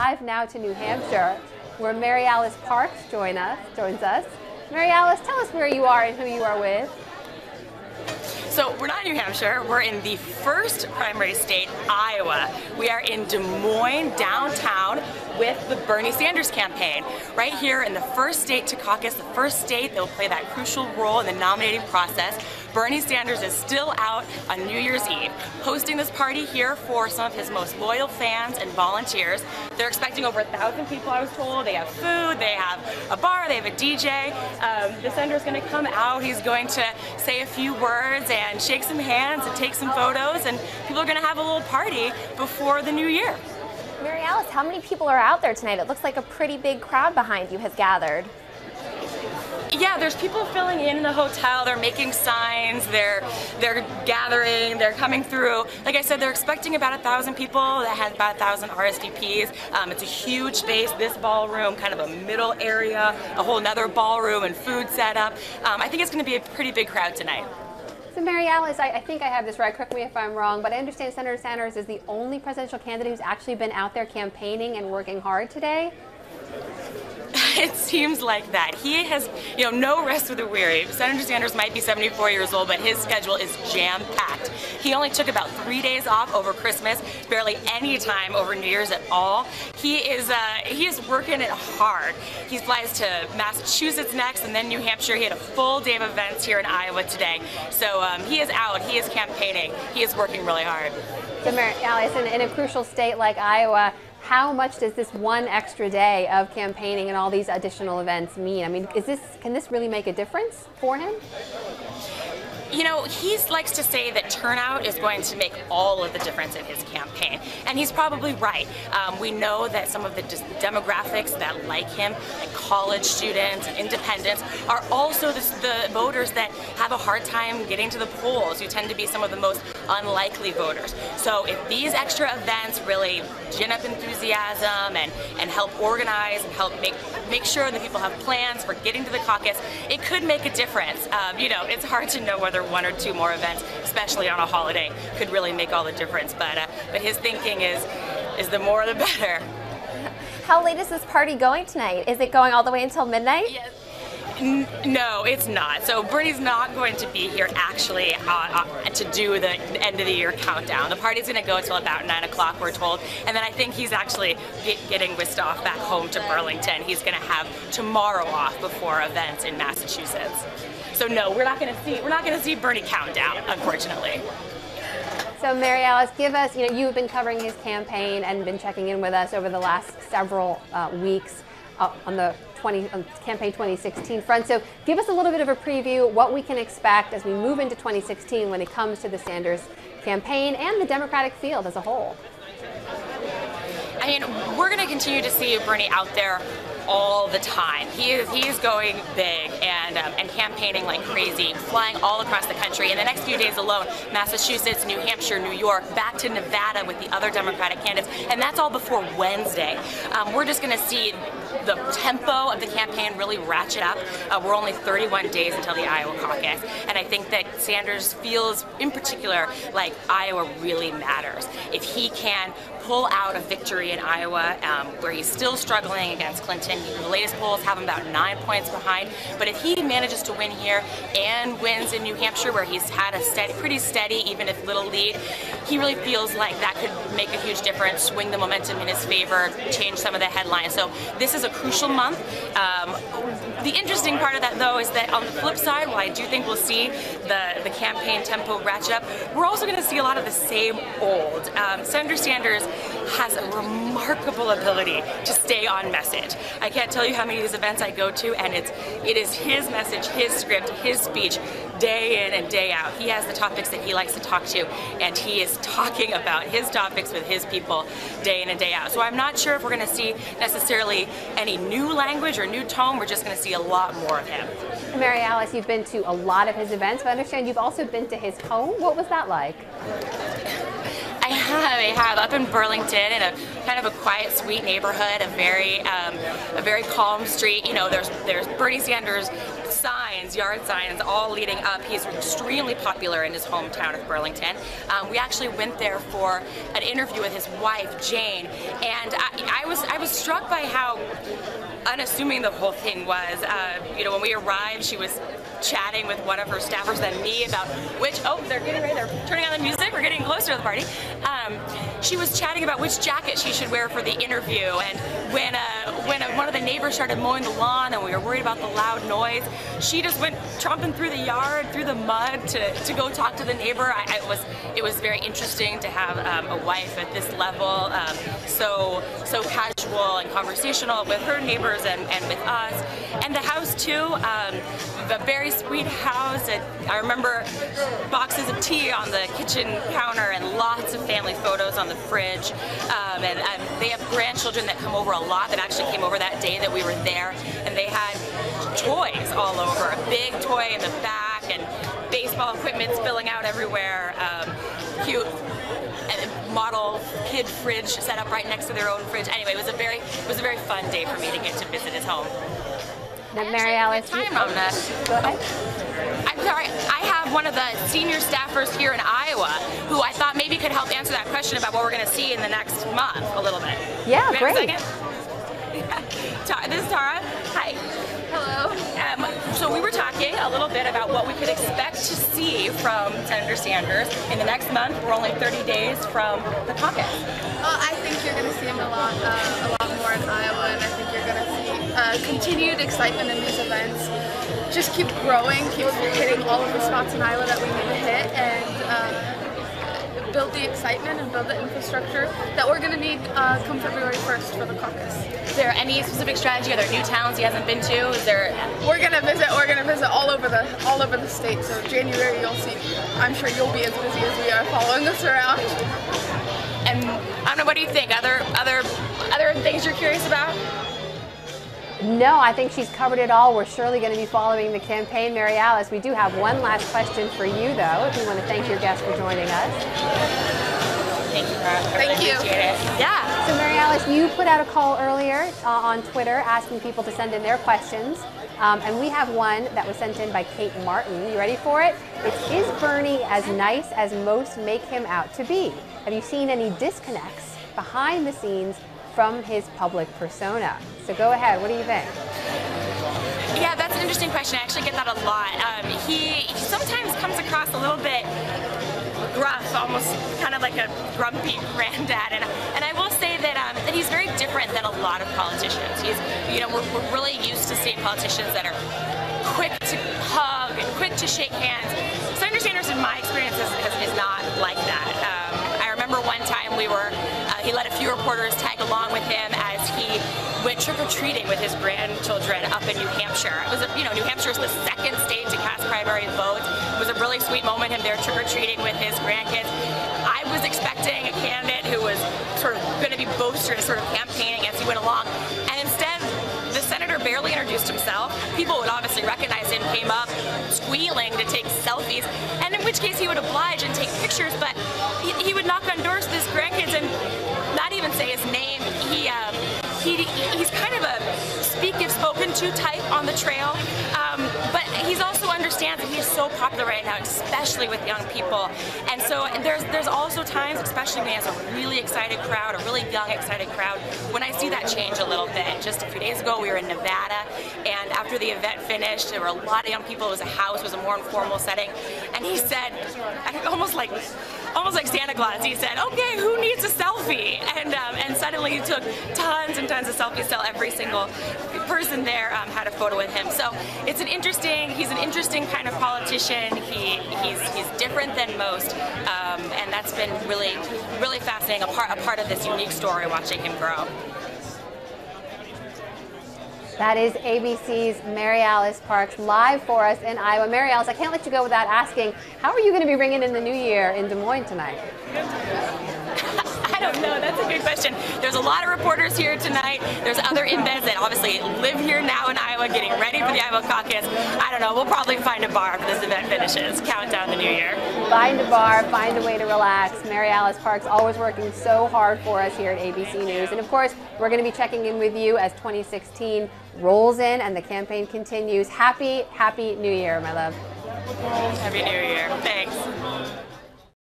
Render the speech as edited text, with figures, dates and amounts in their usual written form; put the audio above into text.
live now to New Hampshire, where MaryAlice Parks joins us. MaryAlice, tell us where you are and who you are with. So we're not in New Hampshire, we're in the first primary state, Iowa. We are in Des Moines, downtown, with the Bernie Sanders campaign. Right here in the first state to caucus, the first state that will play that crucial role in the nominating process. Bernie Sanders is still out on New Year's Eve, hosting this party here for some of his most loyal fans and volunteers. They're expecting over 1,000 people, I was told. They have food, they have a bar, they have a DJ. The senator's going to come out, he's going to say a few words and shake some hands and take some photos, and people are going to have a little party before the new year. MaryAlice, how many people are out there tonight? It looks like a pretty big crowd behind you has gathered. Yeah, there's people filling in the hotel, they're making signs, they're gathering, they're coming through. Like I said, they're expecting about 1,000 people. That has about 1,000 RSVPs. It's a huge space, this ballroom, kind of a middle area, a whole nother ballroom and food setup. I think it's going to be a pretty big crowd tonight. So MaryAlice, I think I have this right, correct me if I'm wrong, but I understand Senator Sanders is the only presidential candidate who's actually been out there campaigning and working hard today? It seems like that. He has, no rest for the weary. Senator Sanders might be 74 years old, but his schedule is jam-packed. He only took about 3 days off over Christmas, barely any time over New Year's at all. He is working it hard. He flies to Massachusetts next, and then New Hampshire. He had a full day of events here in Iowa today. So he is out. He is campaigning. He is working really hard. So MaryAlice, in a crucial state like Iowa, how much does this one extra day of campaigning and all these additional events mean? I mean, can this really make a difference for him? He likes to say that turnout is going to make all of the difference in his campaign, and he's probably right. We know that some of the demographics that like him, like college students, independents, are also the voters that have a hard time getting to the polls, who tend to be some of the most unlikely voters. So if these extra events really gin up enthusiasm and help organize and help make sure that people have plans for getting to the caucus, it could make a difference. It's hard to know whether one or two more events, especially on a holiday, could really make all the difference. But his thinking is the more the better. How late is this party going tonight? Is it going all the way until midnight? Yes. No, it's not. So Bernie's not going to be here actually to do the end of the year countdown. The party's going to go until about 9 o'clock, we're told, and then I think he's actually getting whisked off back home to Burlington. He's going to have tomorrow off before events in Massachusetts. So no, we're not going to see Bernie countdown, unfortunately. So MaryAlice, give us, you've been covering his campaign and been checking in with us over the last several weeks on the campaign 2016 front. So give us a little bit of a preview, what we can expect as we move into 2016 when it comes to the Sanders campaign and the Democratic field as a whole. I mean, we're going to continue to see Bernie out there all the time. He is going big and campaigning like crazy, flying all across the country. In the next few days alone, Massachusetts, New Hampshire, New York, back to Nevada with the other Democratic candidates, and that's all before Wednesday. We're just going to see the tempo of the campaign really ratchet up. We're only 31 days until the Iowa caucus, and I think that Sanders feels, in particular, like Iowa really matters. If he can pull out a victory in Iowa, where he's still struggling against Clinton, the latest polls have him about 9 points behind, but if he manages to win here and wins in New Hampshire, where he's had a pretty steady, even if little lead, he really feels like that could make a huge difference, swing the momentum in his favor, change some of the headlines. So this is a crucial month. The interesting part of that, though, is that on the flip side, while I do think we'll see the campaign tempo ratchet up, we're also going to see a lot of the same old. Senator Sanders has a remarkable ability to stay on message. I can't tell you how many of these events I go to, and it is his message, his script, his speech, day in and day out. He has the topics that he likes to talk to, and he is talking about his topics with his people day in and day out. So I'm not sure if we're going to see necessarily any new language or new tone. We're just going to see a lot more of him. MaryAlice, you've been to a lot of his events, but I understand you've also been to his home. What was that like? I have up in Burlington, in a kind of a quiet, sweet neighborhood, a very calm street. There's Bernie Sanders signs, yard signs, all leading up. He's extremely popular in his hometown of Burlington. We actually went there for an interview with his wife, Jane, and I was struck by how unassuming the whole thing was. You know, when we arrived, she was chatting with one of her staffers and me about they're getting ready, they're turning on the music, we're getting closer to the party. She was chatting about which jacket she should wear for the interview, and when one of the neighbors started mowing the lawn and we were worried about the loud noise, she just went tromping through the yard, through the mud to go talk to the neighbor. It was very interesting to have a wife at this level, so casual and conversational with her neighbors and with us. And the house too, the very sweet house. I remember boxes of tea on the kitchen counter and lots of family photos on the fridge. And they have grandchildren that come over a lot, that actually came over that day that we were there, and they had toys all over. A big toy in the back and baseball equipment spilling out everywhere. Cute model kid fridge set up right next to their own fridge. Anyway, it was a very fun day for me to get to visit his home. Now, MaryAlice, go ahead. I'm sorry, I have one of the senior staffers here in Iowa who I thought maybe could help answer that question about what we're going to see in the next month a little bit. Yeah, great. This is Tara. Hi. Hello. So we were talking a little bit about what we could expect to see from Senator Sanders in the next month. We're only 30 days from the caucus. I think you're going to see him a lot more in Iowa, and I think you're going to see continued excitement in these events. Just keep growing, keep hitting all of the spots in Iowa that we need to hit, and build the excitement and build the infrastructure that we're going to need come February 1st for the caucus. Is there any specific strategy? Are there new towns he hasn't been to? Is there? We're gonna visit all over the state. So January you'll see. I'm sure you'll be as busy as we are following us around. And I don't know. What do you think? Other things you're curious about? No, I think she's covered it all. We're surely going to be following the campaign. MaryAlice, we do have one last question for you, though, if you want to thank your guest for joining us. Thank you, Tara. Thank you. Appreciate it. Yeah. So, MaryAlice, you put out a call earlier on Twitter asking people to send in their questions. And we have one that was sent in by Kate Martin. You ready for it? It's, is Bernie as nice as most make him out to be? Have you seen any disconnects behind the scenes from his public persona? So go ahead, what do you think? Yeah, that's an interesting question. I actually get that a lot. He sometimes comes across a little bit gruff, almost kind of like a grumpy granddad. And I will say that he's very different than a lot of politicians. We're really used to seeing politicians that are quick to hug and quick to shake hands. Senator Sanders, in my experience, is not like that. I remember one time he let a few reporters tag along with him as he went trick-or-treating with his grandchildren up in New Hampshire. It was, New Hampshire is the second state to cast primary votes. It was a really sweet moment, him there trick-or-treating with his grandkids. I was expecting a candidate who was sort of going to be boisterous, sort of campaigning as he went along, and instead, the senator barely introduced himself. People would obviously recognize him, came up squealing to take selfies, and in which case he would oblige and take pictures, but he would knock on doors with his grandkids and not even say his name. He's kind of a speak if spoken to type on the trail, but he's also understands that he is so popular right now, especially with young people. And so there's also times, especially when he has a really excited crowd, a really young excited crowd, when I see that change a little bit. Just a few days ago we were in Nevada, and after the event finished, there were a lot of young people. It was a house, it was a more informal setting, and he said, almost like Santa Claus, he said, "Okay, who needs a selfie?" And suddenly he took tons and tons of selfies till every single person there had a photo with him. So he's an interesting kind of politician. He's different than most, and that's been really, really fascinating, a part of this unique story, watching him grow. That is ABC's MaryAlice Parks live for us in Iowa. MaryAlice, I can't let you go without asking, how are you going to be ringing in the new year in Des Moines tonight? I don't know. That's a good question. There's a lot of reporters here tonight. There's other embeds that obviously live here now in Iowa, getting ready for the Iowa caucus. I don't know. We'll probably find a bar if this event finishes. Count down the new year. Find a bar, find a way to relax. MaryAlice Parks always working so hard for us here at ABC News. And of course, we're going to be checking in with you as 2016 rolls in and the campaign continues. Happy New Year, my love. Happy New Year. Thanks.